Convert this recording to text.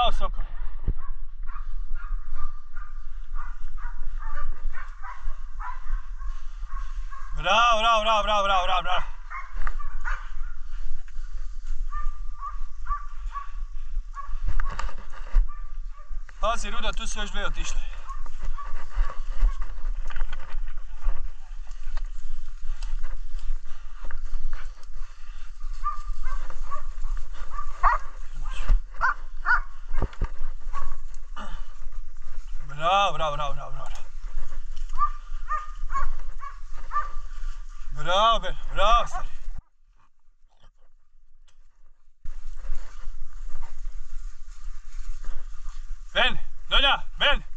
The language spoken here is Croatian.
Bravo, Sokol. Bravo, bravo, bravo, bravo, bravo, bravo, bravo. Pazi, Ruda, tu su još dve otišle. Bravo, bravo, bravo, bravo, bravo. Bravo, Ben, bravo, stari. Ben, Donja, Ben.